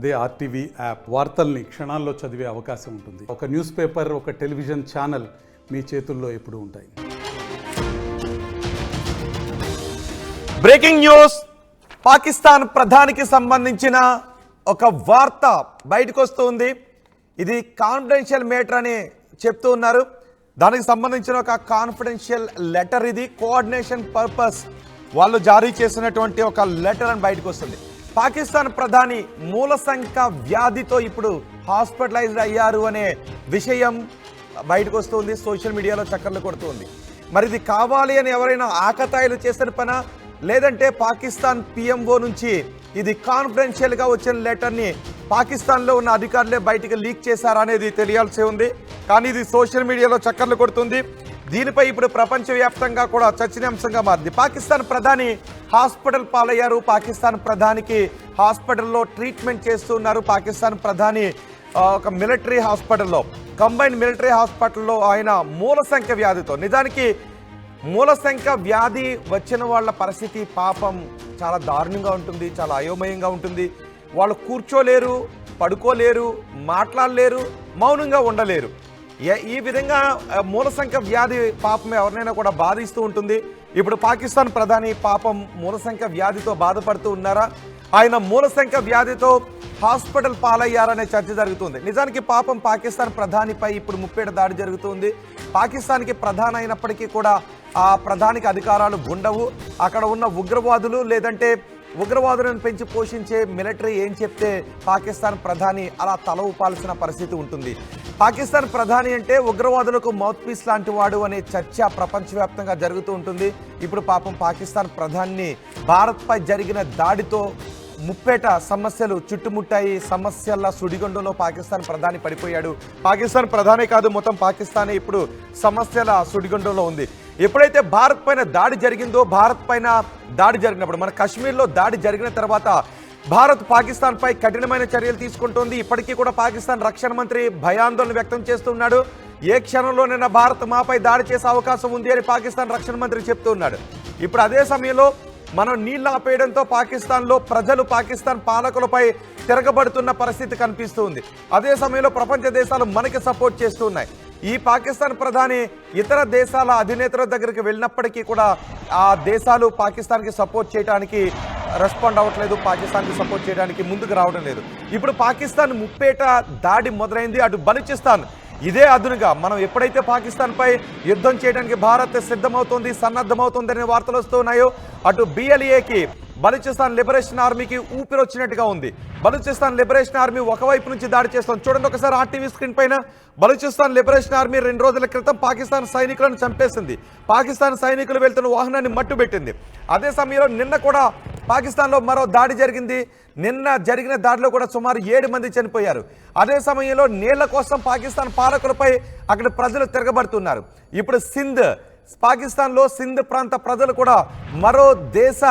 అదే RTV app వార్తల్ని క్షణాల్లో చదివే అవకాశం ఉంటుంది. ఒక న్యూస్ పేపర్, ఒక టెలివిజన్ ఛానల్ మీ చేతుల్లో ఎప్పుడూ ఉంటాయి. Breaking news. పాకిస్తాన్ ప్రధానికి సంబంధించిన ఒక వార్త బయటకు వస్తుంది. ఇది కాన్ఫిడెన్షియల్ మేటర్ అని చెప్తూ ఉన్నారు. దానికి సంబంధించిన ఒక కాన్ఫిడెన్షియల్ లెటర్, ఇది కోఆర్డినేషన్ పర్పస్ వాళ్ళు జారీ చేసినటువంటి ఒక లెటర్ అని బయటకు వస్తుంది. పాకిస్తాన్ ప్రధాని మూలశంక వ్యాధితో ఇప్పుడు హాస్పిటలైజ్డ్ అయ్యారు అనే విషయం బయటకు వస్తుంది. సోషల్ మీడియాలో చక్కర్లు కొడుతుంది. మరి ఇది కావాలి అని ఎవరైనా ఆకతాయిలు చేసిన పనా, లేదంటే పాకిస్తాన్ పిఎంఓ నుంచి ఇది కాన్ఫిడెన్షియల్గా వచ్చిన లెటర్ని పాకిస్తాన్లో ఉన్న అధికారులే బయటికి లీక్ చేశారా అనేది తెలియాల్సి ఉంది. కానీ ఇది సోషల్ మీడియాలో చక్కర్లు కొడుతుంది. దీనిపై ఇప్పుడు ప్రపంచవ్యాప్తంగా కూడా చర్చనీయాంశంగా మారింది. పాకిస్తాన్ ప్రధాని హాస్పిటల్ పాలయ్యారు. పాకిస్తాన్ ప్రధానికి హాస్పిటల్లో ట్రీట్మెంట్ చేస్తున్నారు. పాకిస్తాన్ ప్రధాని ఒక మిలిటరీ హాస్పిటల్లో, కంబైన్డ్ మిలిటరీ హాస్పిటల్లో ఆయన మూలశంక వ్యాధితో, నిజానికి మూలశంక వ్యాధి వచ్చిన వాళ్ళ పరిస్థితి పాపం చాలా దారుణంగా ఉంటుంది, చాలా అయోమయంగా ఉంటుంది. వాళ్ళు కూర్చోలేరు, పడుకోలేరు, మాట్లాడలేరు, మౌనంగా ఉండలేరు. ఈ విధంగా మూలశంక వ్యాధి పాపం ఎవరినైనా కూడా బాధిస్తూ ఉంటుంది. ఇప్పుడు పాకిస్తాన్ ప్రధాని పాపం మూలశంక వ్యాధితో బాధపడుతూ ఉన్నారా, ఆయన మూలశంక వ్యాధితో హాస్పిటల్ పాలయ్యారనే చర్చ జరుగుతుంది. నిజానికి పాపం పాకిస్తాన్ ప్రధానిపై ఇప్పుడు ముప్పేట దాడి జరుగుతుంది. పాకిస్తాన్కి ప్రధాని అయినప్పటికీ కూడా ఆ ప్రధానికి అధికారాలు ఉండవు. అక్కడ ఉన్న ఉగ్రవాదులు, లేదంటే ఉగ్రవాదులను పెంచి పోషించే మిలిటరీ ఏం చెప్తే పాకిస్తాన్ ప్రధాని అలా తల ఊపాల్సిన పరిస్థితి ఉంటుంది. పాకిస్తాన్ ప్రధాని అంటే ఉగ్రవాదులకు మౌత్ పీస్ లాంటి వాడు అనే చర్చ ప్రపంచవ్యాప్తంగా జరుగుతూ ఉంటుంది. ఇప్పుడు పాపం పాకిస్తాన్ ప్రధాని భారత్పై జరిగిన దాడితో ముప్పేట సమస్యలు చుట్టుముట్టాయి. సమస్యల సుడిగుండంలో పాకిస్తాన్ ప్రధాని పడిపోయాడు. పాకిస్తాన్ ప్రధానే కాదు, మొత్తం పాకిస్తానే ఇప్పుడు సమస్యల సుడిగుండంలో ఉంది. ఎప్పుడైతే భారత్ పైన దాడి జరిగిందో, భారత్ పైన దాడి జరిగినప్పుడు, మన కశ్మీర్లో దాడి జరిగిన తర్వాత భారత్ పాకిస్తాన్పై కఠినమైన చర్యలు తీసుకుంటోంది. ఇప్పటికీ కూడా పాకిస్తాన్ రక్షణ మంత్రి భయాందోళన వ్యక్తం చేస్తున్నాడు. ఏ క్షణంలోనైనా భారత్ మాపై దాడి చేసే అవకాశం ఉంది అని పాకిస్తాన్ రక్షణ మంత్రి చెప్తూ ఉన్నాడు. ఇప్పుడు అదే సమయంలో మనం నీళ్లు ఆపేయడంతో పాకిస్తాన్లో ప్రజలు పాకిస్తాన్ పాలకులపై తిరగబడుతున్న పరిస్థితి కనిపిస్తుంది. అదే సమయంలో ప్రపంచ దేశాలు మనకి సపోర్ట్ చేస్తూ ఉన్నాయి. ఈ పాకిస్తాన్ ప్రధాని ఇతర దేశాల అధినేతల దగ్గరికి వెళ్ళినప్పటికీ కూడా ఆ దేశాలు పాకిస్తాన్కి సపోర్ట్ చేయడానికి రెస్పాండ్ అవ్వట్లేదు, పాకిస్తాన్కి సపోర్ట్ చేయడానికి ముందుకు రావడం లేదు. ఇప్పుడు పాకిస్తాన్ ముప్పేట దాడి మొదలైంది. అటు బలూచిస్తాన్ ఇదే అదునుగా మనం ఎప్పుడైతే పాకిస్తాన్పై యుద్ధం చేయడానికి భారత్ సిద్ధమవుతోంది, సన్నద్ధమవుతోందనే వార్తలు వస్తున్నాయో, అటు బిఎల్ఏకి బలూచిస్తాన్ లిబరేషన్ ఆర్మీకి ఊపిరి వచ్చినట్టుగా ఉంది. బలూచిస్తాన్ లిబరేషన్ ఆర్మీ ఒకవైపు నుంచి దాడి చేస్తోంది. చూడండి ఒకసారి ఆర్టీవీ స్క్రీన్ పైన. బలూచిస్తాన్ లిబరేషన్ ఆర్మీ 2 రోజుల క్రితం పాకిస్తాన్ సైనికులను చంపేసింది. పాకిస్తాన్ సైనికులు వెళ్తున్న వాహనాన్ని మట్టుబెట్టింది. అదే సమయంలో నిన్న కూడా పాకిస్తాన్లో మరో దాడి జరిగింది. నిన్న జరిగిన దాడిలో కూడా సుమారు 7 మంది చనిపోయారు. అదే సమయంలో నీళ్ల కోసం పాకిస్తాన్ పాలకులపై అక్కడ ప్రజలు తిరగబడుతున్నారు. ఇప్పుడు సింధ్, పాకిస్తాన్లో సింధ్ ప్రాంత ప్రజలు కూడా మరో దేశ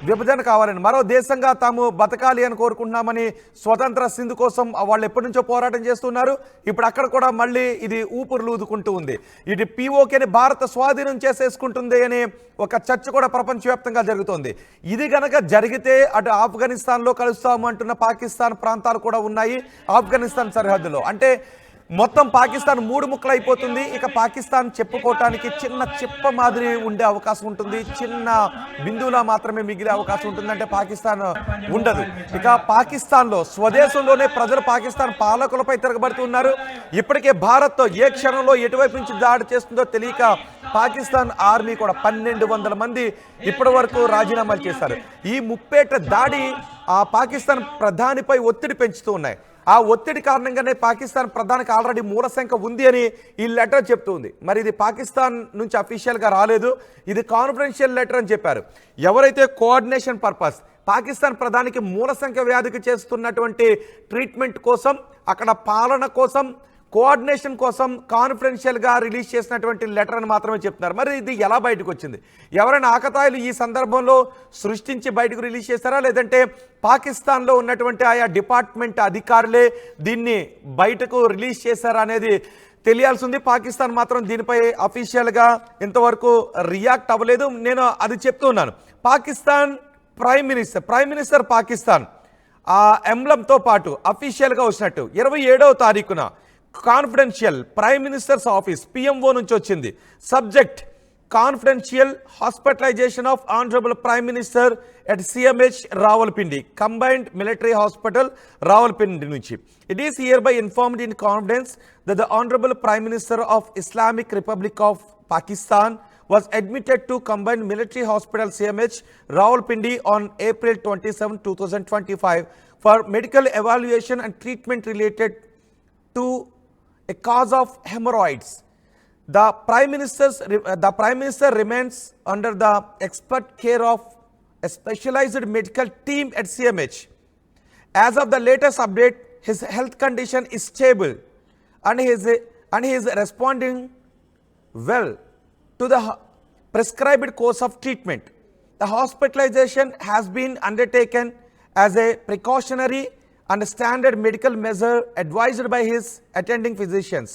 విభజన కావాలని, మరో దేశంగా తాము బతకాలి అని కోరుకుంటున్నామని, స్వతంత్ర సింధు కోసం వాళ్ళు ఎప్పటి నుంచో పోరాటం చేస్తున్నారు. ఇప్పుడు అక్కడ కూడా మళ్ళీ ఇది ఊపిరులు ఊదుకుంటూ ఉంది. ఇది పీఓకేని భారత స్వాధీనం చేసేసుకుంటుంది అనే ఒక చర్చ కూడా ప్రపంచవ్యాప్తంగా జరుగుతోంది. ఇది గనక జరిగితే అటు ఆఫ్ఘనిస్తాన్లో కలుస్తాము అంటున్న పాకిస్తాన్ ప్రాంతాలు కూడా ఉన్నాయి. ఆఫ్ఘనిస్తాన్ సరిహద్దులో అంటే మొత్తం పాకిస్తాన్ 3 ముక్కలు అయిపోతుంది. ఇక పాకిస్తాన్ చెప్పుకోవటానికి చిన్న చిప్ప మాదిరి ఉండే అవకాశం ఉంటుంది, చిన్న బిందువులా మాత్రమే మిగిలే అవకాశం ఉంటుంది. అంటే పాకిస్తాన్ ఉండదు. ఇక పాకిస్తాన్లో స్వదేశంలోనే ప్రజలు పాకిస్తాన్ పాలకులపై తిరగబడుతున్నారు. ఇప్పటికే భారత్తో ఏ క్షణంలో ఎటువైపు నుంచి దాడి చేస్తుందో తెలియక పాకిస్తాన్ ఆర్మీ కూడా 1200 మంది ఇప్పటి వరకు రాజీనామాలు చేశారు. ఈ ముప్పేట దాడి ఆ పాకిస్తాన్ ప్రధానిపై ఒత్తిడి పెంచుతూ ఉన్నాయి. ఆ ఒత్తిడి కారణంగానే పాకిస్తాన్ ప్రధానికి ఆల్రెడీ మూలశంక ఉంది అని ఈ లెటర్ చెప్తుంది. మరి ఇది పాకిస్తాన్ నుంచి అఫీషియల్గా రాలేదు, ఇది కాన్ఫిడెన్షియల్ లెటర్ అని చెప్పారు. ఎవరైతే కోఆర్డినేషన్ పర్పస్ పాకిస్తాన్ ప్రధానికి మూలశంక వ్యాధికి చేస్తున్నటువంటి ట్రీట్మెంట్ కోసం, అక్కడ పాలన కోసం, కోఆర్డినేషన్ కోసం కాన్ఫిడెన్షియల్గా రిలీజ్ చేసినటువంటి లెటర్ అని మాత్రమే చెప్తున్నారు. మరి ఇది ఎలా బయటకు వచ్చింది? ఎవరైనా ఆకతాయిలు ఈ సందర్భంలో సృష్టించి బయటకు రిలీజ్ చేస్తారా, లేదంటే పాకిస్తాన్లో ఉన్నటువంటి ఆయా డిపార్ట్మెంట్ అధికారులే దీన్ని బయటకు రిలీజ్ చేశారా అనేది తెలియాల్సి ఉంది. పాకిస్తాన్ మాత్రం దీనిపై అఫీషియల్గా ఇంతవరకు రియాక్ట్ అవ్వలేదు. నేను అది చెప్తున్నాను. పాకిస్తాన్ ప్రైమ్ మినిస్టర్ పాకిస్తాన్ ఆ ఎంబ్లంతో పాటు అఫీషియల్గా వచ్చినట్టు 27వ తారీఖున confidential prime minister's office PMO నుంచి వచ్చింది. Subject confidential hospitalisation of honourable prime minister at CMH Rawalpindi combined military hospital Rawalpindi నుంచి. It is hereby informed in confidence that the honourable prime minister of Islamic republic of Pakistan was admitted to combined military hospital CMH Rawalpindi on April 27, 2025 for medical evaluation and treatment related to a cause of hemorrhoids. The Prime Minister remains under the expert care of a specialized medical team at CMH. As of the latest update, his health condition is stable and he is responding well to the prescribed course of treatment. The hospitalization has been undertaken as a precautionary and standard medical measure advised by his attending physicians.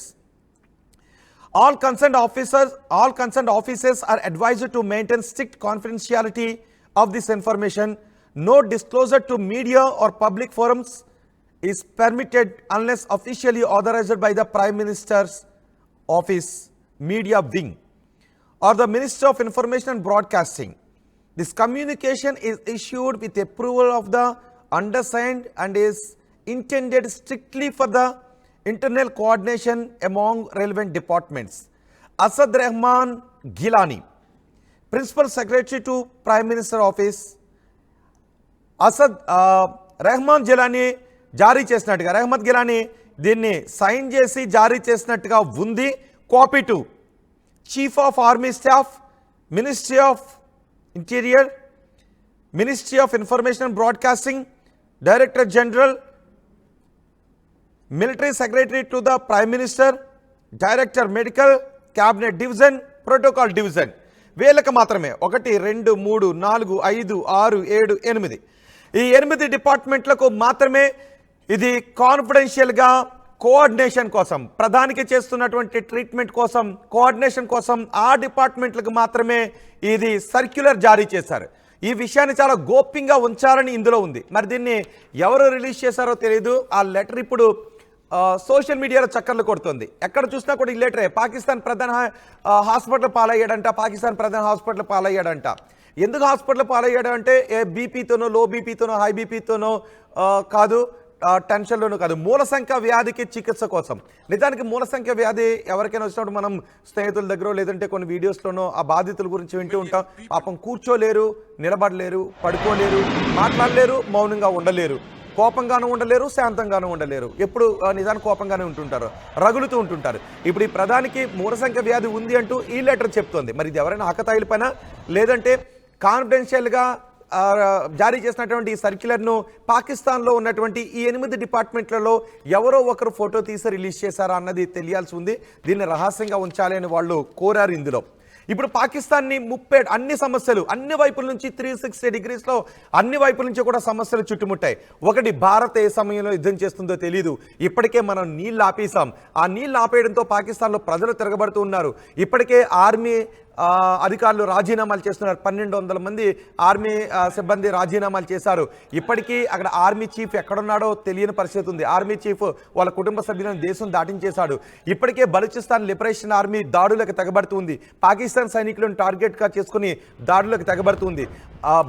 All concerned officers are advised to maintain strict confidentiality of this information. No disclosure to media or public forums is permitted unless officially authorized by the Prime Minister's Office Media Wing or the Minister of Information and Broadcasting. This communication is issued with approval of the undersigned and is intended strictly for the internal coordination among relevant departments. Asad Rahman Gilani, Principal Secretary to Prime Minister Office. Rehman Jilani జారీ చేసినట్టుగా రెహమత్ గిలానీ దీన్ని sign చేసి జారీ చేసినట్టుగా ఉంది. Copy to chief of army staff, ministry of interior, ministry of information and broadcasting, director general, military secretary to the prime minister, director medical, cabinet division, protocol division. వీళ్ళకి మాత్రమే 1, 2, 3, 4, 5, 6, 7, 8 ఈ 8 డిపార్ట్మెంట్లకు మాత్రమే ఇది కాన్ఫిడెన్షియల్గా కోఆర్డినేషన్ కోసం, ప్రధానికి చేస్తున్నటువంటి ట్రీట్మెంట్ కోసం, కోఆర్డినేషన్ కోసం ఆ డిపార్ట్మెంట్లకు మాత్రమే ఇది సర్క్యులర్ జారీ చేశారు. ఈ విషయాన్ని చాలా గోప్యంగా ఉంచాలని ఇందులో ఉంది. మరి దీన్ని ఎవరు రిలీజ్ చేశారో తెలియదు. ఆ లెటర్ ఇప్పుడు సోషల్ మీడియాలో చక్కర్లు కొడుతుంది. ఎక్కడ చూసినా కూడా ఈ లెటరే. పాకిస్తాన్ ప్రధాన హాస్పిటల్ పాలయ్యాడంట, పాకిస్తాన్ ప్రధాన హాస్పిటల్ పాలయ్యాడంట. ఎందుకు హాస్పిటల్ పాలయ్యాడు అంటే బీపీతోనో, లో బీపీతోనో, హై బీపీతోనో కాదు, టెన్షన్లోనూ కాదు, మూలసంఖ్య వ్యాధికి చికిత్స కోసం. నిజానికి మూలసంఖ్య వ్యాధి ఎవరికైనా వచ్చినప్పుడు మనం స్నేహితుల దగ్గర లేదంటే కొన్ని వీడియోస్లోనో ఆ బాధితుల గురించి వింటూ ఉంటాం. పాపం కూర్చోలేరు, నిలబడలేరు, పడుకోలేరు, మాట్లాడలేరు, మౌనంగా ఉండలేరు, కోపంగానూ ఉండలేరు, శాంతంగానూ ఉండలేరు, ఎప్పుడు నిజానికి కోపంగానే ఉంటుంటారు, రగులుతూ ఉంటుంటారు. ఇప్పుడు ఈ ప్రధానికి మూలసంఖ్య వ్యాధి ఉంది అంటూ ఈ లెటర్ చెప్తోంది. మరి ఇది ఎవరైనా ఆకతాయిల పైన లేదంటే కాన్ఫిడెన్షియల్గా జారీ చేసినటువంటి ఈ సర్క్యులర్ను పాకిస్తాన్లో ఉన్నటువంటి ఈ 8 డిపార్ట్మెంట్లలో ఎవరో ఒకరు ఫోటో తీసి రిలీజ్ చేశారా అన్నది తెలియాల్సి ఉంది. దీన్ని రహస్యంగా ఉంచాలి అని వాళ్ళు కోరారు ఇందులో. ఇప్పుడు పాకిస్తాన్ని అన్ని సమస్యలు అన్ని వైపుల నుంచి 360 డిగ్రీస్లో అన్ని వైపుల నుంచి కూడా సమస్యలు చుట్టుముట్టాయి. ఒకటి, భారత్ ఏ సమయంలో యుద్ధం చేస్తుందో తెలియదు. ఇప్పటికే మనం నీళ్ళు ఆపేసాం. ఆ నీళ్ళు ఆపేయడంతో పాకిస్తాన్లో ప్రజలు తిరగబడుతూ ఉన్నారు. ఇప్పటికే ఆర్మీ అధికారులు రాజీనామాలు చేస్తున్నారు. 1200 మంది ఆర్మీ సిబ్బంది రాజీనామాలు చేశారు. ఇప్పటికీ అక్కడ ఆర్మీ చీఫ్ ఎక్కడున్నాడో తెలియని పరిస్థితి ఉంది. ఆర్మీ చీఫ్ వాళ్ళ కుటుంబ సభ్యులను దేశం దాటించేశాడు. ఇప్పటికే బలూచిస్తాన్ లిబరేషన్ ఆర్మీ దాడులకు తెగబడుతుంది. పాకిస్తాన్ సైనికులను టార్గెట్గా చేసుకుని దాడులకు తెగబడుతుంది.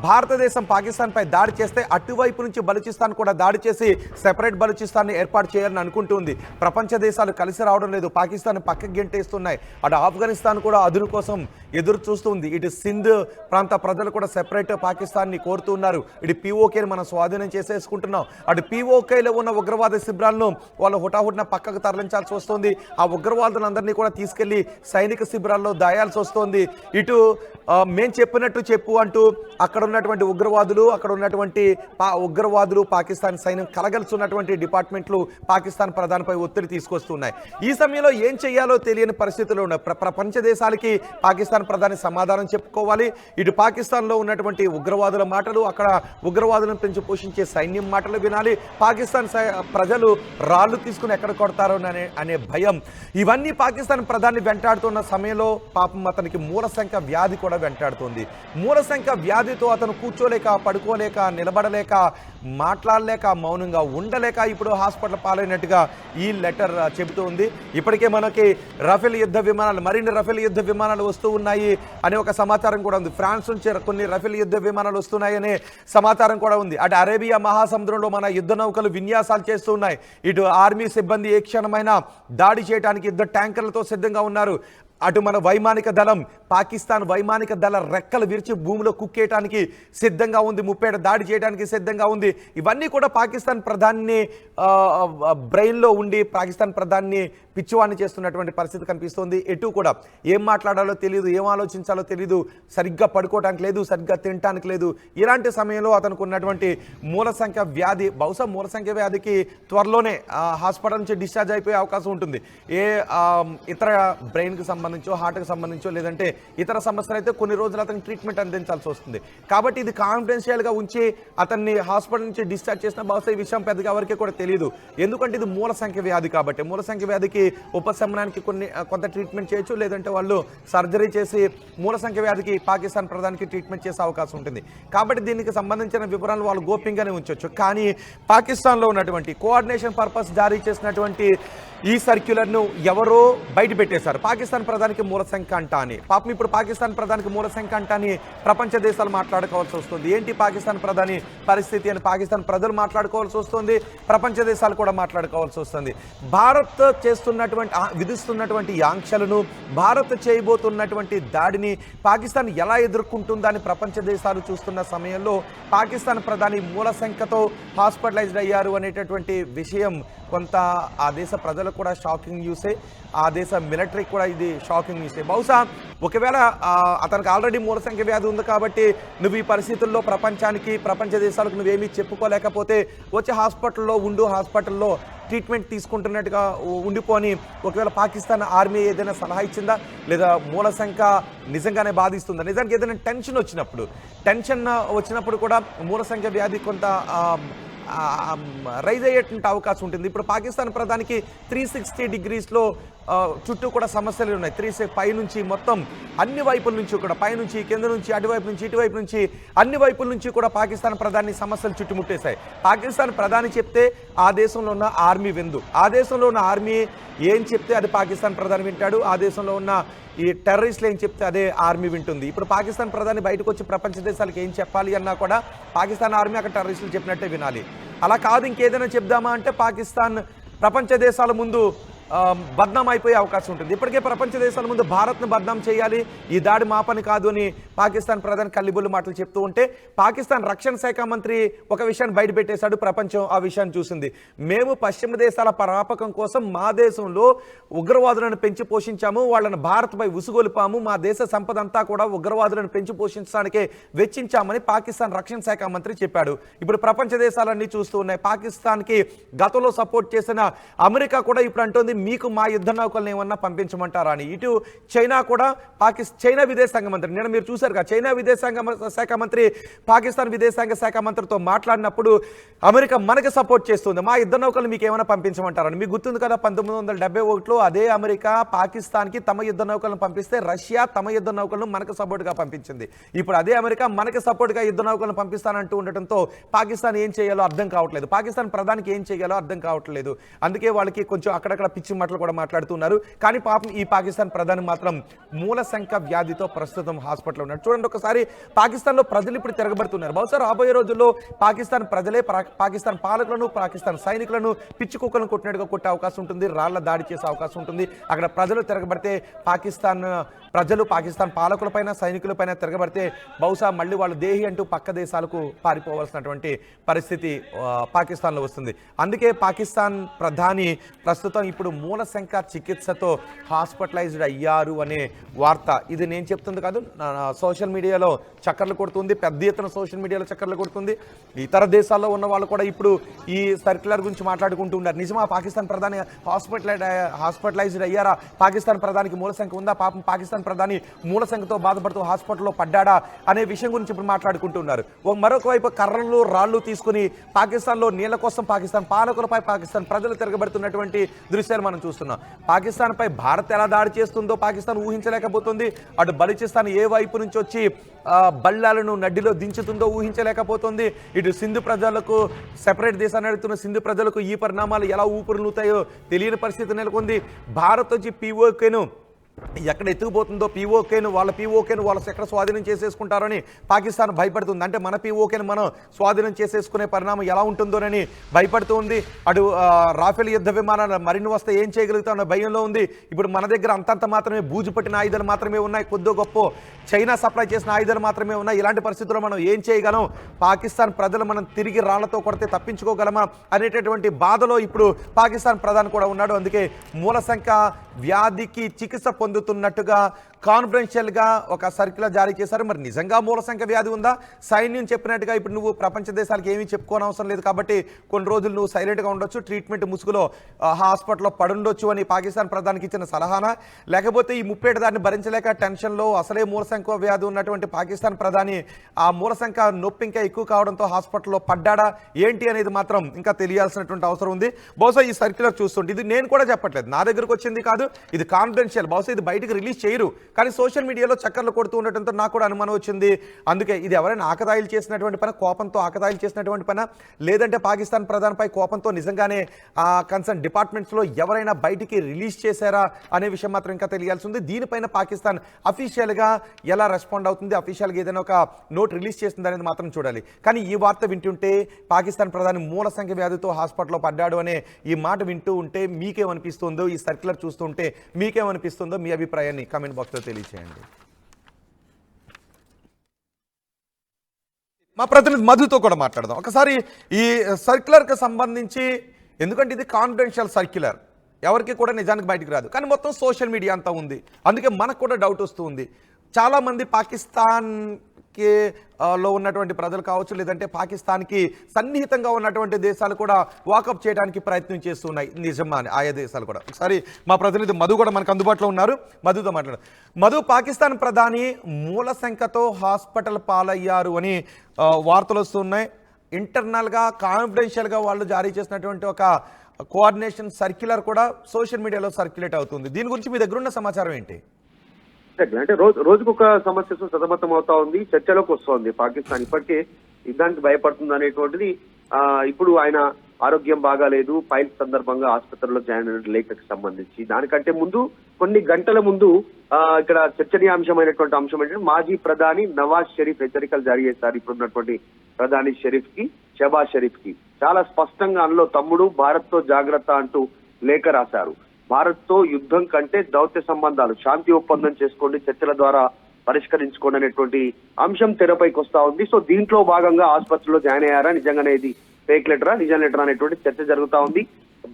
భారతదేశం పాకిస్తాన్పై దాడి చేస్తే అటువైపు నుంచి బలూచిస్తాన్ కూడా దాడి చేసి సెపరేట్ బలూచిస్తాన్ని ఏర్పాటు చేయాలని అనుకుంటుంది. ప్రపంచ దేశాలు కలిసి రావడం లేదు, పాకిస్తాన్ పక్కకి గెంటేస్తున్నాయి. అటు ఆఫ్ఘనిస్తాన్ కూడా అదును కోసం ఎదురు చూస్తుంది. ఇటు సింధ్ ప్రాంత ప్రజలు కూడా సెపరేట్ పాకిస్తాన్ని కోరుతున్నారు. ఇటు పీఓకేని మనం స్వాధీనం చేసేసుకుంటున్నాం. అటు పీఓకేలో ఉన్న ఉగ్రవాద శిబిరాలను వాళ్ళు హుటాహుటిన పక్కకు తరలించాల్సి వస్తుంది. ఆ ఉగ్రవాదులందరినీ కూడా తీసుకెళ్లి సైనిక శిబిరాల్లో దాయాల్సి వస్తుంది. ఇటు మేం చెప్పినట్టు చెప్పు అంటూ అక్కడ ఉన్నటువంటి ఉగ్రవాదులు పాకిస్తాన్ సైన్యం కలగలుస్తున్నటువంటి డిపార్ట్మెంట్లు పాకిస్తాన్ ప్రధానిపై ఒత్తిడి తీసుకొస్తున్నాయి. ఈ సమయంలో ఏం చేయాలో తెలియని పరిస్థితుల్లో ఉన్న ప్రపంచ దేశాలకి పాకిస్తాన్ పాకిస్తాన్ ప్రధాని సమాధానం చెప్పుకోవాలి. ఇటు పాకిస్తాన్లో ఉన్నటువంటి ఉగ్రవాదుల మాటలు, అక్కడ ఉగ్రవాదులను పెంచి పోషించే సైన్యం మాటలు వినాలి. పాకిస్తాన్ ప్రజలు రాళ్లు తీసుకుని ఎక్కడ కొడతారో అనే భయం, ఇవన్నీ పాకిస్తాన్ ప్రధాని వెంటాడుతున్న సమయంలో పాపం అతనికి మూలశంక వ్యాధి కూడా వెంటాడుతుంది. మూలశంక వ్యాధితో అతను కూర్చోలేక, పడుకోలేక, నిలబడలేక, మాట్లాడలేక, మౌనంగా ఉండలేక ఇప్పుడు హాస్పిటల్ పాలైనట్టుగా ఈ లెటర్ చెబుతూ ఉంది. ఇప్పటికే మనకి రఫేల్ యుద్ధ విమానాలు, మరిన్ని రఫేల్ యుద్ధ విమానాలు వస్తూ ఉన్నాయి అనే ఒక సమాచారం కూడా ఉంది. ఫ్రాన్స్ నుంచి కొన్ని రఫేల్ యుద్ధ విమానాలు వస్తున్నాయనే సమాచారం కూడా ఉంది. అటు అరేబియా మహాసముద్రంలో మన యుద్ధ నౌకలు విన్యాసాలు చేస్తూ ఉన్నాయి. ఇటు ఆర్మీ సిబ్బంది ఏ క్షణమైనా దాడి చేయడానికి యుద్ధ ట్యాంకర్లతో సిద్ధంగా ఉన్నారు. అటు మన వైమానిక దళం, పాకిస్తాన్ వైమానిక దళ రెక్కలు విరిచి భూమిలో కుక్కేయడానికి సిద్ధంగా ఉంది, ముప్పేట దాడి చేయడానికి సిద్ధంగా ఉంది. ఇవన్నీ కూడా పాకిస్తాన్ ప్రధాని బ్రెయిన్లో ఉండి పాకిస్తాన్ ప్రధాని పిచ్చివాణ్ణి చేస్తున్నటువంటి పరిస్థితి కనిపిస్తోంది. ఎటు కూడా ఏం మాట్లాడాలో తెలియదు, ఏం ఆలోచించాలో తెలియదు, సరిగ్గా పడుకోవడానికి లేదు, సరిగ్గా తినడానికి లేదు. ఇలాంటి సమయంలో అతనికి ఉన్నటువంటి మూలశంక వ్యాధి, బహుశా మూలశంక వ్యాధికి త్వరలోనే హాస్పిటల్ నుంచి డిశ్చార్జ్ అయిపోయే అవకాశం ఉంటుంది. ఇతర బ్రెయిన్కి సంబంధించో, హార్ట్కి సంబంధించో, లేదంటే ఇతర సమస్యలు అయితే కొన్ని రోజులు అతనికి ట్రీట్మెంట్ అందించాల్సి వస్తుంది. కాబట్టి ఇది కాన్ఫిడెన్షియల్గా ఉంచి అతన్ని హాస్పిటల్ నుంచి డిశ్చార్జ్ చేసిన బహుశా ఈ విషయం పెద్దగా ఎవరికి కూడా తెలియదు. ఎందుకంటే ఇది మూలశంక వ్యాధి కాబట్టి. మూలశంక వ్యాధికి ఉపశమనానికి కొంత ట్రీట్మెంట్ చేయొచ్చు, లేదంటే వాళ్ళు సర్జరీ చేసి మూలశంక వ్యాధికి పాకిస్తాన్ ప్రధానికి ట్రీట్మెంట్ చేసే అవకాశం ఉంటుంది. కాబట్టి దీనికి సంబంధించిన వివరాలు వాళ్ళు గోప్యంగానే ఉంచవచ్చు. కానీ పాకిస్తాన్లో ఉన్నటువంటి కోఆర్డినేషన్ పర్పస్ జారీ చేసినటువంటి ఈ సర్క్యులర్ను ఎవరో బయట పెట్టేశారు. పాకిస్తాన్ ప్రధానికి మూలశంక అంట అని. పాపం ఇప్పుడు పాకిస్తాన్ ప్రధానికి మూలశంక అంట అని ప్రపంచ దేశాలు మాట్లాడుకోవాల్సి వస్తుంది. ఏంటి పాకిస్తాన్ ప్రధాని పరిస్థితి అని పాకిస్తాన్ ప్రజలు మాట్లాడుకోవాల్సి వస్తుంది, ప్రపంచ దేశాలు కూడా మాట్లాడుకోవాల్సి వస్తుంది. భారత్ విధిస్తున్నటువంటి ఆంక్షలను, భారత్ చేయబోతున్నటువంటి దాడిని పాకిస్తాన్ ఎలా ఎదుర్కొంటుందని ప్రపంచ దేశాలు చూస్తున్న సమయంలో పాకిస్తాన్ ప్రధాని మూలశంకతో హాస్పిటలైజ్డ్ అయ్యారు అనేటటువంటి విషయం కొంత ఆ దేశ ప్రజలకు కూడా షాకింగ్ న్యూసే, ఆ దేశ మిలిటరీకి కూడా ఇది షాకింగ్ న్యూసే. బహుశా ఒకవేళ అతనికి ఆల్రెడీ మూలశంక వ్యాధి ఉంది కాబట్టి నువ్వు ఈ పరిస్థితుల్లో ప్రపంచానికి, ప్రపంచ దేశాలకు నువ్వేమీ చెప్పుకోలేకపోతే వచ్చి హాస్పిటల్లో ఉండు, హాస్పిటల్లో ట్రీట్మెంట్ తీసుకుంటున్నట్టుగా ఉండిపోని ఒకవేళ పాకిస్తాన్ ఆర్మీ ఏదైనా సలహా ఇచ్చిందా, లేదా మూలశంక నిజంగానే బాధిస్తుందా? నిజానికి ఏదైనా టెన్షన్ వచ్చినప్పుడు కూడా మూలశంక వ్యాధి కొంత రైజ్ అయ్యేటువంటి అవకాశం ఉంటుంది. ఇప్పుడు పాకిస్తాన్ ప్రధానికి 360 డిగ్రీస్లో చుట్టూ కూడా సమస్యలు ఉన్నాయి. 3 పైనుంచి మొత్తం అన్ని వైపుల నుంచి కూడా, పైనుంచి, కింద నుంచి, అటువైపు నుంచి, ఇటువైపు నుంచి, అన్ని వైపుల నుంచి కూడా పాకిస్తాన్ ప్రధాని సమస్యలు చుట్టుముట్టేశాయి. పాకిస్తాన్ ప్రధాని చెప్తే ఆ దేశంలో ఉన్న ఆర్మీ విందు, ఆ దేశంలో ఉన్న ఆర్మీ ఏం చెప్తే అది పాకిస్తాన్ ప్రధాని వింటాడు, ఆ దేశంలో ఉన్న ఈ టెర్రరిస్టులు ఏం చెప్తే అదే ఆర్మీ వింటుంది. ఇప్పుడు పాకిస్తాన్ ప్రధాని బయటకు వచ్చి ప్రపంచ దేశాలకు ఏం చెప్పాలి అన్నా కూడా పాకిస్తాన్ ఆర్మీ అక్కడ టెర్రరిస్టులు చెప్పినట్టే వినాలి. అలా కాదు ఇంకేదైనా చెప్దామా అంటే పాకిస్తాన్ ప్రపంచ దేశాల ముందు బద్నాం అయిపోయే అవకాశం ఉంటుంది. ఇప్పటికే ప్రపంచ దేశాల ముందు భారత్ను బద్నాం చేయాలి, ఈ దాడి మా పని కాదు అని పాకిస్తాన్ ప్రధాని కల్లిబుల్లి మాటలు చెప్తూ ఉంటే పాకిస్తాన్ రక్షణ శాఖ మంత్రి ఒక విషయాన్ని బయటపెట్టేశాడు. ప్రపంచం ఆ విషయాన్ని చూసింది. మేము పశ్చిమ దేశాల పరాపకం కోసం మా దేశంలో ఉగ్రవాదులను పెంచి పోషించాము, వాళ్ళని భారత్పై ఉసుగొలిపాము, మా దేశ సంపద అంతా కూడా ఉగ్రవాదులను పెంచి పోషించడానికే వెచ్చించామని పాకిస్తాన్ రక్షణ శాఖ మంత్రి చెప్పాడు. ఇప్పుడు ప్రపంచ దేశాలన్నీ చూస్తూ ఉన్నాయి. పాకిస్తాన్కి గతంలో సపోర్ట్ చేసిన అమెరికా కూడా ఇప్పుడు అంటోంది మీకు మా యుద్ధ నౌకలను ఏమన్నా పంపించమంటారా అని. ఇటు చైనా కూడా చైనా విదేశాంగ మంత్రి, నేను మీరు చూశారుగా, చైనా విదేశాంగ శాఖ మంత్రి పాకిస్తాన్ విదేశాంగ శాఖ మంత్రితో మాట్లాడినప్పుడు అమెరికా మనకి సపోర్ట్ చేస్తుంది, మా యుద్ధ నౌకలు మీకు ఏమైనా పంపించమంటారని. మీకు గుర్తుంది కదా 1971లో అదే అమెరికా పాకిస్తాన్కి తమ యుద్ధ నౌకలను పంపిస్తే రష్యా తమ యుద్ధ నౌకలను మనకు సపోర్ట్గా పంపించింది. ఇప్పుడు అదే అమెరికా మనకి సపోర్ట్గా యుద్ధ నౌకలను పంపిస్తానంటూ ఉండటంతో పాకిస్తాన్ ఏం చేయాలో అర్థం కావట్లేదు, పాకిస్తాన్ ప్రధానికి ఏం చేయాలో అర్థం కావట్లేదు. అందుకే వాళ్ళకి కొంచెం అక్కడక్కడ పిచ్చి మాటలు కూడా మాట్లాడుతున్నారు. కానీ పాపం ఈ పాకిస్తాన్ ప్రధాని మాత్రం మూలశంక వ్యాధితో ప్రస్తుతం హాస్పిటల్లో ఉన్నారు. చూడండి ఒకసారి, పాకిస్తాన్లో ప్రజలు ఇప్పుడు తిరగబడుతున్నారు. బహుశా రాబోయే రోజుల్లో పాకిస్తాన్ ప్రజలే పాకిస్తాన్ పాలకులను, పాకిస్తాన్ సైనికులను పిచ్చి కుక్కలను కొట్టినట్టుగా కొట్టే అవకాశం ఉంటుంది, రాళ్ల దాడి చేసే అవకాశం ఉంటుంది. అక్కడ ప్రజలు తిరగబడితే పాకిస్తాన్ పాలకులపైన, సైనికులపైన తిరగబడితే బహుశా మళ్ళీ వాళ్ళు దేహి అంటూ పక్క దేశాలకు పారిపోవాల్సినటువంటి పరిస్థితి పాకిస్తాన్లో వస్తుంది. అందుకే పాకిస్తాన్ ప్రధాని ప్రస్తుతం ఇప్పుడు మూలశంక చికిత్సతో హాస్పిటలైజ్డ్ అయ్యారు అనే వార్త ఇది నేను చెప్తుంది కాదు, సోషల్ మీడియాలో చక్కర్లు కొడుతుంది, పెద్ద ఎత్తున సోషల్ మీడియాలో చక్కర్లు కొడుతుంది. ఇతర దేశాల్లో ఉన్న వాళ్ళు కూడా ఇప్పుడు ఈ సర్క్యులర్ గురించి మాట్లాడుకుంటూ ఉన్నారు. నిజమా పాకిస్తాన్ ప్రధాని హాస్పిటలైజ్డ్ అయ్యారా, పాకిస్తాన్ ప్రధానికి మూలశంక ఉందా, పాపం పాకిస్తాన్ పాకిస్తాన్ ప్రధాని మూలశంకతో బాధపడుతూ హాస్పిటల్లో పడ్డాడా అనే విషయం గురించి ఇప్పుడు మాట్లాడుకుంటున్నారు. మరొక వైపు కర్రలు రాళ్లు తీసుకుని పాకిస్తాన్లో నీళ్ల కోసం పాకిస్తాన్ పాలకులపై పాకిస్తాన్ ప్రజలు తిరగబడుతున్నటువంటి దృశ్యాలు మనం చూస్తున్నాం. పాకిస్తాన్పై భారత్ ఎలా దాడి చేస్తుందో పాకిస్తాన్ ఊహించలేకపోతుంది. అటు బలూచిస్తాన్ ఏ వైపు నుంచి వచ్చి బల్లాలను నడ్డిలో దించుతుందో ఊహించలేకపోతుంది. ఇటు సింధు ప్రజలకు సెపరేట్ దేశాన్ని అడుగుతున్న సింధు ప్రజలకు ఈ పరిణామాలు ఎలా ఊపిరిలుతాయో తెలియని పరిస్థితి నెలకొంది. భారత్ వచ్చి పీఓకేను ఎక్కడ ఎత్తుకుపోతుందో పీఓకేను వాళ్ళు ఎక్కడ స్వాధీనం చేసేసుకుంటారని పాకిస్తాన్ భయపడుతుంది. అంటే మన పీఓకేను మనం స్వాధీనం చేసేసుకునే పరిణామం ఎలా ఉంటుందోనని భయపడుతూ ఉంది. అటు రాఫెల్ యుద్ధ విమానాలు మరిన్ని వస్తే ఏం చేయగలుగుతామన్న భయంలో ఉంది. ఇప్పుడు మన దగ్గర అంతంత మాత్రమే బూజు పట్టిన ఆయుధాలు మాత్రమే ఉన్నాయి, కొద్దో గొప్ప చైనా సప్లై చేసిన ఆయుధాలు మాత్రమే ఉన్నాయి. ఇలాంటి పరిస్థితుల్లో మనం ఏం చేయగలం, పాకిస్తాన్ ప్రజలు మనం తిరిగి రాళ్లతో కొడితే తప్పించుకోగలమా అనేటటువంటి బాధలో ఇప్పుడు పాకిస్తాన్ ప్రధాని కూడా ఉన్నాడు. అందుకే మూలశంక వ్యాధికి చికిత్స పొందుతున్నట్టుగా కాన్ఫిడెన్షియల్గా ఒక సర్క్యులర్ జారీ చేశారు. మరి నిజంగా మూలశంక వ్యాధి ఉందా? సైన్యం చెప్పినట్టుగా ఇప్పుడు నువ్వు ప్రపంచ దేశాలకు ఏమీ చెప్పుకోని అవసరం లేదు కాబట్టి కొన్ని రోజులు నువ్వు సైలెంట్గా ఉండొచ్చు, ట్రీట్మెంట్ ముసుగులో హాస్పిటల్లో పడుండొచ్చు అని పాకిస్తాన్ ప్రధానికి ఇచ్చిన సలహానా, లేకపోతే ఈ ముప్పేట దాన్ని భరించలేక టెన్షన్లో అసలే మూలశంక వ్యాధి ఉన్నటువంటి పాకిస్తాన్ ప్రధాని ఆ మూలశంక నొప్పి ఇంకా ఎక్కువ కావడంతో హాస్పిటల్లో పడ్డాడా ఏంటి అనేది మాత్రం ఇంకా తెలియాల్సినటువంటి అవసరం ఉంది. బహుశా ఈ సర్క్యులర్ చూస్తుంటే ఇది నేను కూడా చెప్పట్లేదు, నా దగ్గరకు వచ్చింది కాదు, ఇది కాన్ఫిడెన్షియల్. బహుశా ఇది బయటకు రిలీజ్ చేయరు, కానీ సోషల్ మీడియాలో చక్కర్లు కొడుతూ ఉండటంతో నాకు కూడా అనుమానం వచ్చింది. అందుకే ఇది ఎవరైనా ఆకతాయిలు చేసినటువంటి పని, కోపంతో ఆకతాయిలు చేసినటువంటి పని, లేదంటే పాకిస్తాన్ ప్రధానిపై కోపంతో నిజంగానే కన్సర్న్ డిపార్ట్మెంట్స్లో ఎవరైనా బయటికి రిలీజ్ చేశారా అనే విషయం మాత్రం ఇంకా తెలియాల్సి ఉంది. దీనిపైన పాకిస్తాన్ అఫీషియల్గా ఎలా రెస్పాండ్ అవుతుంది, అఫీషియల్గా ఏదైనా ఒక నోట్ రిలీజ్ చేస్తుంది అనేది మాత్రం చూడాలి. కానీ ఈ వార్త వింటుంటే పాకిస్తాన్ ప్రధాని మూలశంక వ్యాధితో హాస్పిటల్లో పడ్డాడు అనే ఈ మాట వింటూ ఉంటే మీకేమనిపిస్తుందో, ఈ సర్క్యులర్ చూస్తుంటే మీకేమనిపిస్తుందో మీ అభిప్రాయాన్ని కామెంట్ బాక్స్లో తెలియచేయండి. మా ప్రతినిధి మధుతో కూడా మాట్లాడదాం ఒకసారి ఈ సర్క్యులర్కి సంబంధించి. ఎందుకంటే ఇది కాన్ఫిడెన్షియల్ సర్క్యులర్, ఎవరికి కూడా నిజానికి బయటకు రాదు, కానీ మొత్తం సోషల్ మీడియా అంతా ఉంది. అందుకే మనకు కూడా డౌట్ వస్తూ ఉంది. చాలామంది పాకిస్తాన్కి లో ఉన్నటువంటి ప్రజలు కావచ్చు, లేదంటే పాకిస్తాన్కి సన్నిహితంగా ఉన్నటువంటి దేశాలు కూడా వాకప్ చేయడానికి ప్రయత్నం చేస్తున్నాయి. నిజమా అని ఆయా దేశాలు కూడా. ఒకసారి మా ప్రతినిధి మధు కూడా మనకు అందుబాటులో ఉన్నారు, మధుతో మాట్లాడు. మధు, పాకిస్తాన్ ప్రధాని మూలశంకతో హాస్పిటల్ పాలయ్యారు అని వార్తలు వస్తున్నాయి. ఇంటర్నల్గా కాన్ఫిడెన్షియల్గా వాళ్ళు జారీ చేసినటువంటి ఒక కోఆర్డినేషన్ సర్క్యులర్ కూడా సోషల్ మీడియాలో సర్క్యులేట్ అవుతుంది. దీని గురించి మీ దగ్గర ఉన్న సమాచారం ఏంటి? అంటే రోజుకొక సమస్యతో సతమతం అవుతా ఉంది, చర్చలోకి వస్తోంది. పాకిస్తాన్ ఇప్పటికే యుద్ధానికి భయపడుతుంది అనేటువంటిది. ఇప్పుడు ఆయన ఆరోగ్యం బాగాలేదు, పైల్స్ సందర్భంగా ఆసుపత్రిలో జాయిన్ అయిన లేఖకు సంబంధించి దానికంటే ముందు కొన్ని గంటల ముందు ఇక్కడ చర్చనీయాంశమైనటువంటి అంశం ఏంటంటే మాజీ ప్రధాని నవాజ్ షరీఫ్ హెచ్చరికలు జారీ చేశారు. ఇప్పుడున్నటువంటి ప్రధాని షరీఫ్ కి, షబాజ్ షరీఫ్ కి చాలా స్పష్టంగా అందులో తమ్ముడు భారత్ తో జాగ్రత్త అంటూ లేఖ రాశారు. భారత్ తో యుద్ధం కంటే దౌత్య సంబంధాలు, శాంతి ఒప్పందం చేసుకోండి, చర్చల ద్వారా పరిష్కరించుకోండి అనేటువంటి అంశం తెరపైకి వస్తా ఉంది. సో దీంట్లో భాగంగా ఆసుపత్రిలో జాయిన్ అయ్యారా, నిజంగానే ఇది ఫేక్ లెటరా, నిజం లెటరా అనేటువంటి చర్చ జరుగుతా ఉంది.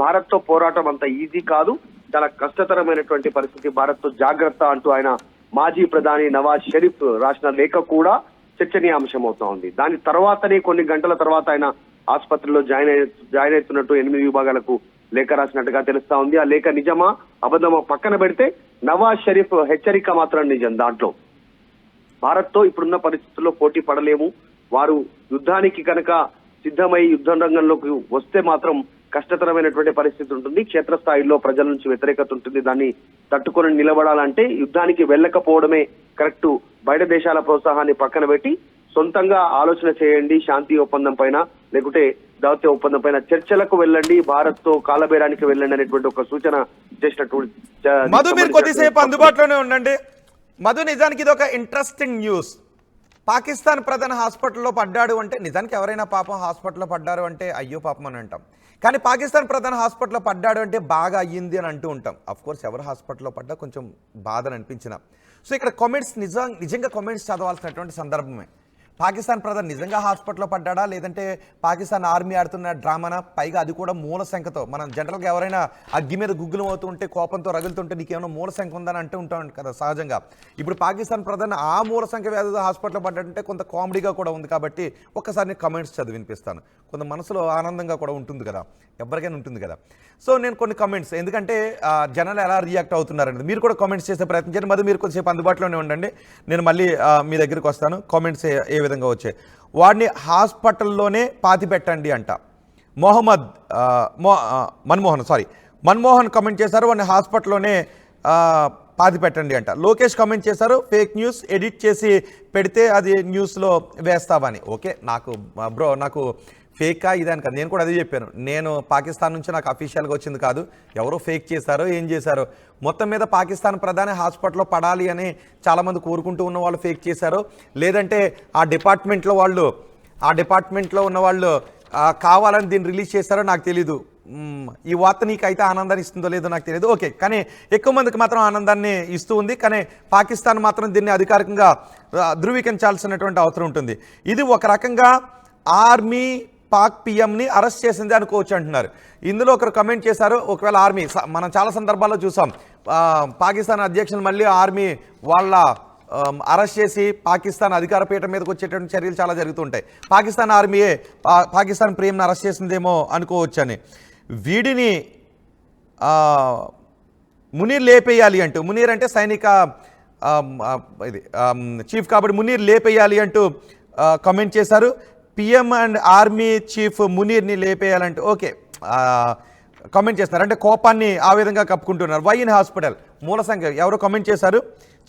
భారత్ తో పోరాటం అంత ఈజీ కాదు, చాలా కష్టతరమైనటువంటి పరిస్థితి, భారత్ తో జాగ్రత్త అంటూ ఆయన మాజీ ప్రధాని నవాజ్ షరీఫ్ రాసిన లేఖ కూడా చర్చనీయాంశం అవుతా ఉంది. దాని తర్వాతనే కొన్ని గంటల తర్వాత ఆయన ఆసుపత్రిలో జాయిన్ అవుతున్నట్టు 8 విభాగాలకు లేఖ రాసినట్టుగా తెలుస్తా ఉంది. ఆ లేఖ నిజమా అబద్ధమా పక్కన పెడితే నవాజ్ షరీఫ్ హెచ్చరిక మాత్రం నిజం. దాంట్లో భారత్ తో ఇప్పుడున్న పరిస్థితుల్లో పోటీ పడలేము, వారు యుద్ధానికి కనుక సిద్ధమై యుద్ధ రంగంలోకి వస్తే మాత్రం కష్టతరమైనటువంటి పరిస్థితి ఉంటుంది, క్షేత్రస్థాయిలో ప్రజల నుంచి వ్యతిరేకత ఉంటుంది, దాన్ని తట్టుకొని నిలబడాలంటే యుద్ధానికి వెళ్ళకపోవడమే కరెక్ట్. బయట దేశాల ప్రోత్సాహాన్ని పక్కన పెట్టి సొంతంగా ఆలోచన చేయండి, శాంతి ఒప్పందం పైన లేకుంటే దౌత్య ఒప్పందం పైన చర్చలకు వెళ్ళండి, భారత్ తో కాలబేరానికి వెళ్ళండి అనేటువంటి ఒక సూచన చేసినటువంటి. మధు, మీరు కొద్దిసేపు అందుబాటులోనే ఉండండి. మధు, నిజానికి ఇది ఒక ఇంట్రెస్టింగ్ న్యూస్. పాకిస్తాన్ ప్రధాని హాస్పిటల్లో పడ్డాడు అంటే నిజానికి ఎవరైనా పాపం హాస్పిటల్లో పడ్డారు అంటే అయ్యో పాపం అని అంటాం, కానీ పాకిస్తాన్ ప్రధాని హాస్పిటల్లో పడ్డాడు అంటే బాగా అయ్యింది అని అంటూ ఉంటాం. అఫ్కోర్స్ ఎవరు హాస్పిటల్లో పడ్డా కొంచెం బాధ అనిపించిన. సో ఇక్కడ కామెంట్స్ నిజంగా కామెంట్స్ చదవాల్సినటువంటి సందర్భమే. పాకిస్తాన్ ప్రధాని నిజంగా హాస్పిటల్లో పడ్డాడా, లేదంటే పాకిస్తాన్ ఆర్మీ ఆడుతున్న డ్రామానా? పైగా అది కూడా మూల శంకతో. మనం జనరల్గా ఎవరైనా అగ్గి మీద గుగ్గులం అవుతూ ఉంటే, కోపంతో రగులుతుంటే నీకేమైనా మూల శంక ఉందని అంటూ ఉంటాం కదా సహజంగా. ఇప్పుడు పాకిస్తాన్ ప్రధాని ఆ మూల శంక వ్యాధితో హాస్పిటల్లో పడ్డాడంటే కొంత కామెడీగా కూడా ఉంది. కాబట్టి ఒక్కసారి నేను కమెంట్స్ చదివి వినిపిస్తాను. కొంత మనసులో ఆనందంగా కూడా ఉంటుంది కదా, ఎవరికైనా ఉంటుంది కదా. సో నేను కొన్ని కమెంట్స్, ఎందుకంటే జనాలు ఎలా రియాక్ట్ అవుతున్నారనేది మీరు కూడా కామెంట్స్ చేసే ప్రయత్నం చేయండి. మరి మీరు కొద్దిసేపు అందుబాటులోనే ఉండండి, నేను మళ్ళీ మీ దగ్గరికి వస్తాను. కామెంట్స్ ఏ విధంగా వచ్చాయి. వాడిని హాస్పిటల్లోనే పాతి పెట్టండి అంట మన్మోహన్ కామెంట్ చేశారు, వాడిని హాస్పిటల్లోనే పాతి పెట్టండి అంట. లోకేష్ కామెంట్ చేశారు, ఫేక్ న్యూస్ ఎడిట్ చేసి పెడితే అది న్యూస్లో వేస్తావని. ఓకే, నాకు ఫేకా ఇదని కాదు, నేను కూడా అదే చెప్పాను. నేను పాకిస్తాన్ నుంచి నాకు అఫీషియల్గా వచ్చింది కాదు, ఎవరో ఫేక్ చేశారో ఏం చేశారో. మొత్తం మీద పాకిస్తాన్ ప్రధాని హాస్పిటల్లో పడాలి అని చాలామంది కోరుకుంటూ ఉన్న వాళ్ళు ఫేక్ చేశారో, లేదంటే ఆ డిపార్ట్మెంట్లో ఉన్న వాళ్ళు కావాలని దీన్ని రిలీజ్ చేశారో నాకు తెలీదు. ఈ వార్త నీకైతే ఆనందాన్ని ఇస్తుందో లేదో నాకు తెలియదు. ఓకే, కానీ ఎక్కువ మందికి మాత్రం ఆనందాన్ని ఇస్తూ ఉంది. కానీ పాకిస్తాన్ మాత్రం దీన్ని అధికారికంగా ధృవీకరించాల్సినటువంటి అవసరం ఉంటుంది. ఇది ఒక రకంగా ఆర్మీ పాక్ పిఎంని అరెస్ట్ చేసింది అనుకోవచ్చు అంటున్నారు. ఇందులో ఒకరు కమెంట్ చేశారు, ఒకవేళ ఆర్మీ, మనం చాలా సందర్భాల్లో చూసాం పాకిస్తాన్ అధ్యక్షులు మళ్ళీ ఆర్మీ వాళ్ళ అరెస్ట్ చేసి పాకిస్తాన్ అధికార పీఠం మీదకి వచ్చేటువంటి చర్యలు చాలా జరుగుతుంటాయి. పాకిస్తాన్ ఆర్మీయే పాకిస్తాన్ ప్రియంని అరెస్ట్ చేసిందేమో అనుకోవచ్చు అని. వీడిని మునీర్ లేపేయాలి అంటూ, మునీర్ అంటే సైనిక ఇది చీఫ్ కాబట్టి మునీర్ లేపేయాలి అంటూ కమెంట్ చేశారు. పిఎం అండ్ ఆర్మీ చీఫ్ మునీర్ని లేపేయాలంటూ ఓకే కామెంట్ చేస్తున్నారు, అంటే కోపాన్ని ఆ విధంగా కప్పుకుంటున్నారు. వైన్ హాస్పిటల్ మూల సంఖ్య ఎవరో కామెంట్ చేశారు,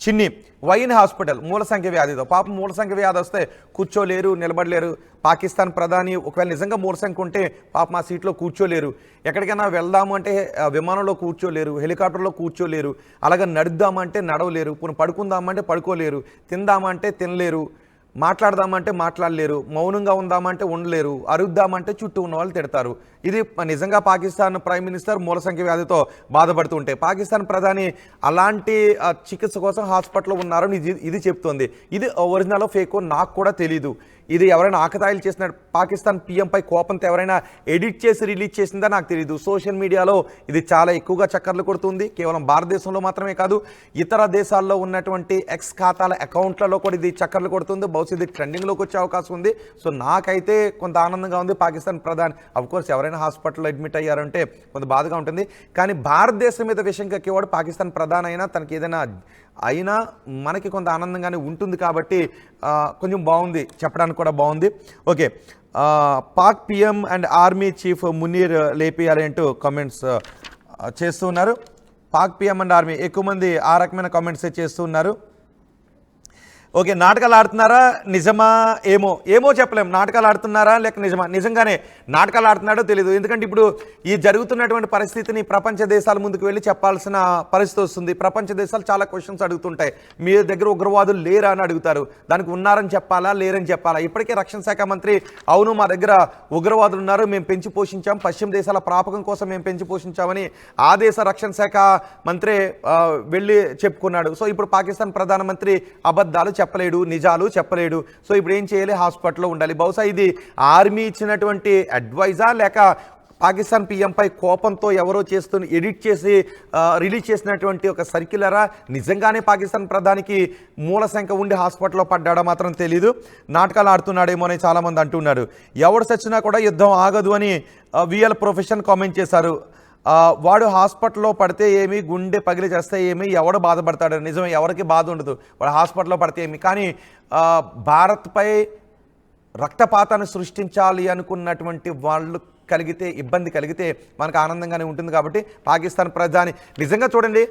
చిన్ని వైన్ హాస్పిటల్ మూల సంఖ్య వ్యాధితో. పాపం మూల సంఖ్య వ్యాధి వస్తే కూర్చోలేరు, నిలబడలేరు. పాకిస్తాన్ ప్రధాని ఒకవేళ నిజంగా మూల సంఖ్య ఉంటే పాపం ఆ సీట్లో కూర్చోలేరు. ఎక్కడికైనా వెళ్దాము అంటే విమానంలో కూర్చోలేరు, హెలికాప్టర్లో కూర్చోలేరు, అలాగే నడుద్దామంటే నడవలేరు, పోనీ పడుకుందామంటే పడుకోలేరు, తిందామంటే తినలేరు, మాట్లాడదామంటే మాట్లాడలేరు, మౌనంగా ఉందామంటే ఉండలేరు, అరుద్దామంటే చుట్టూ ఉన్న వాళ్ళు తిడతారు. ఇది నిజంగా పాకిస్తాన్ ప్రైమ్ మినిస్టర్ మూల సంఖ్య వ్యాధితో బాధపడుతుంటే పాకిస్తాన్ ప్రధాని అలాంటి చికిత్స కోసం హాస్పిటల్లో ఉన్నారని ఇది చెప్తోంది. ఇది ఒరిజినల్ ఫేకో నాకు కూడా తెలీదు. ఇది ఎవరైనా ఆకతాయిలు చేసిన పాకిస్తాన్ పిఎంపై కోపంతో ఎవరైనా ఎడిట్ చేసి రిలీజ్ చేసిందా నాకు తెలియదు. సోషల్ మీడియాలో ఇది చాలా ఎక్కువగా చక్కర్లు కొడుతుంది. కేవలం భారతదేశంలో మాత్రమే కాదు, ఇతర దేశాల్లో ఉన్నటువంటి ఎక్స్ ఖాతాల అకౌంట్లలో కూడా ఇది చక్కర్లు కొడుతుంది. బహుశా ఇది ట్రెండింగ్లోకి వచ్చే అవకాశం ఉంది. సో నాకైతే కొంత ఆనందంగా ఉంది. పాకిస్తాన్ ప్రధాని అఫ్కోర్స్ ఎవరైనా హాస్పిటల్లో అడ్మిట్ అయ్యారంటే కొంత బాధగా ఉంటుంది. కానీ భారతదేశం మీద విషయం కక్కేవాడు పాకిస్తాన్ ప్రధాని అయినా తనకి ఏదైనా అయినా మనకి కొంత ఆనందంగానే ఉంటుంది. కాబట్టి కొంచెం బాగుంది, చెప్పడానికి కూడా బాగుంది. Okay, Pak PM and army chief Munir లేపేయాలి అంటూ కామెంట్స్ చేస్తూ ఉన్నారు. పాక్ పిఎం అండ్ ఆర్మీ ఎక్కువ మంది ఆ రకమైన కామెంట్స్ చేస్తూ ఉన్నారు. ఓకే, నాటకాలు ఆడుతున్నారా నిజమా ఏమో చెప్పలేం. నాటకాలు ఆడుతున్నారా లేక నిజంగానే నాటకాలు ఆడుతున్నాడో తెలియదు. ఎందుకంటే ఇప్పుడు ఈ జరుగుతున్నటువంటి పరిస్థితిని ప్రపంచ దేశాల ముందుకు వెళ్ళి చెప్పాల్సిన పరిస్థితి వస్తుంది. ప్రపంచ దేశాలు చాలా క్వశ్చన్స్ అడుగుతుంటాయి. మీ దగ్గర ఉగ్రవాదులు లేరా అని అడుగుతారు. దానికి ఉన్నారని చెప్పాలా లేరని చెప్పాలా? ఇప్పటికే రక్షణ శాఖ మంత్రి అవును మా దగ్గర ఉగ్రవాదులు ఉన్నారు, మేము పెంచి పోషించాం, పశ్చిమ దేశాల ప్రాపకం కోసం మేము పెంచి పోషించామని ఆ దేశ రక్షణ శాఖ మంత్రి వెళ్ళి చెప్పుకున్నాడు. సో ఇప్పుడు పాకిస్తాన్ ప్రధానమంత్రి అబద్ధాలు చెప్పలేడు, నిజాలు చెప్పలేడు. సో ఇప్పుడు ఏం చేయాలి? హాస్పిటల్లో ఉండాలి. బహుశా ఇది ఆర్మీ ఇచ్చినటువంటి అడ్వైజా లేక పాకిస్తాన్ పిఎంపై కోపంతో ఎవరో ఎడిట్ చేసి రిలీజ్ చేసినటువంటి ఒక సర్క్యులరా? నిజంగానే పాకిస్తాన్ ప్రధానికి మూల సంఖ్య ఉండి హాస్పిటల్లో పడ్డాడో మాత్రం తెలీదు. నాటకాలు ఆడుతున్నాడేమో అని చాలామంది అంటున్నారు. ఎవడు చచ్చినా కూడా యుద్ధం ఆగదు అని విఎల్ ప్రొఫెషన్ కామెంట్ చేశారు. వాడు హాస్పిటల్లో పడితే ఏమి, గుండె పగిలి చేస్తే ఏమి, ఎవడు బాధపడతాడు? నిజమే, ఎవరికి బాధ ఉండదు వాడు హాస్పిటల్లో పడితే ఏమి. కానీ భారత్పై రక్తపాతాన్ని సృష్టించాలి అనుకున్నటువంటి వాళ్ళు ఇబ్బంది కలిగితే మనకు ఆనందంగానే ఉంటుంది. కాబట్టి పాకిస్తాన్ ప్రధాని నిజంగా చూడండి,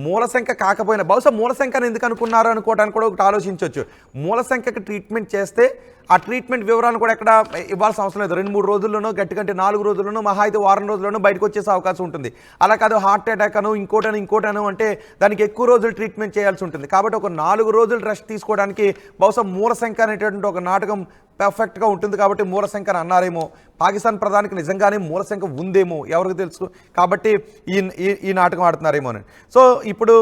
మూల సంఖ్య కాకపోయినా బహుశా మూల సంఖ్యను ఎందుకు అనుకున్నారు అనుకోవడానికి కూడా ఒకటి ఆలోచించవచ్చు. మూల సంఖ్యకి ట్రీట్మెంట్ చేస్తే ఆ ట్రీట్మెంట్ వివరాలను కూడా ఎక్కడ ఇవ్వాల్సిన అవసరం లేదు. 2-3 రోజుల్లోనో గట్టికంటే 4 రోజుల్లోనో మహా అయితే వారం రోజుల్లోనూ బయటకు వచ్చేసే అవకాశం ఉంటుంది. అలా కాదు హార్ట్ అటాక్ అను ఇంకోటను అంటే దానికి ఎక్కువ రోజులు ట్రీట్మెంట్ చేయాల్సి ఉంటుంది. కాబట్టి ఒక 4 రోజులు రెస్ట్ తీసుకోవడానికి బహుశా మూల సంఖ్య అనేటటువంటి ఒక నాటకం పర్ఫెక్ట్గా ఉంటుంది కాబట్టి మూలశంక అని అన్నారేమో, పాకిస్తాన్ ప్రధానికి నిజంగానే మూలశంక ఉందేమో ఎవరికి తెలుసు, కాబట్టి ఈ నాటకం ఆడుతున్నారేమో అని. సో ఇప్పుడు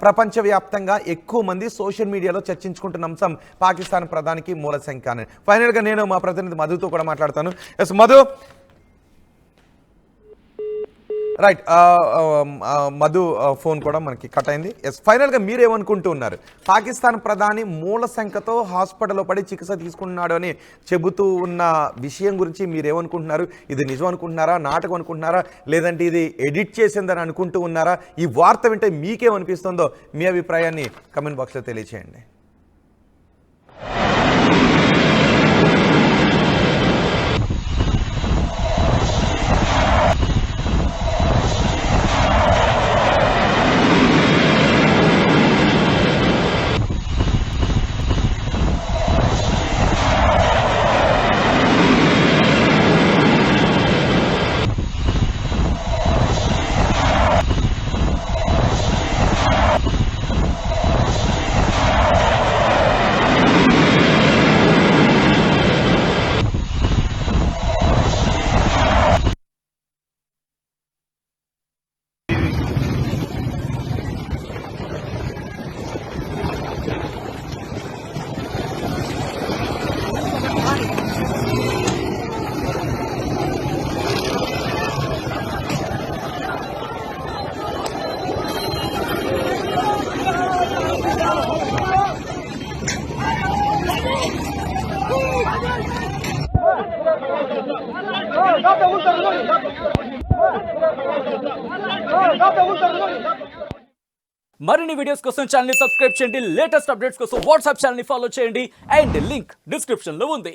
ప్రపంచవ్యాప్తంగా ఎక్కువ మంది సోషల్ మీడియాలో చర్చించుకుంటున్న అంశం పాకిస్తాన్ ప్రధానికి మూలశంక అని. ఫైనల్గా నేను మా ప్రతినిధి మధుతో కూడా మాట్లాడతాను. Yes Madhu, right, Madhu phone కూడా మనకి కట్ అయింది. ఎస్, ఫైనల్గా మీరేమనుకుంటూ ఉన్నారు? పాకిస్తాన్ ప్రధాని మూలశంకతో హాస్పిటల్లో పడి చికిత్స తీసుకున్నాడు అని చెబుతూ ఉన్న విషయం గురించి మీరేమనుకుంటున్నారు? ఇది నిజం అనుకుంటున్నారా, నాటకం అనుకుంటున్నారా, లేదంటే ఇది ఎడిట్ చేసిందని అనుకుంటూ ఉన్నారా? ఈ వార్త వింటే మీకేమనిపిస్తుందో మీ అభిప్రాయాన్ని కమెంట్ బాక్స్లో తెలియచేయండి. మరిన్ని వీడియోస్ కోసం ఛానల్ ని సబ్స్క్రైబ్ చేయండి. లేటెస్ట్ అప్డేట్స్ కోసం వాట్సాప్ ఛానల్ ని ఫాలో చేయండి. అండ్ లింక్ డిస్క్రిప్షన్ లో ఉంది.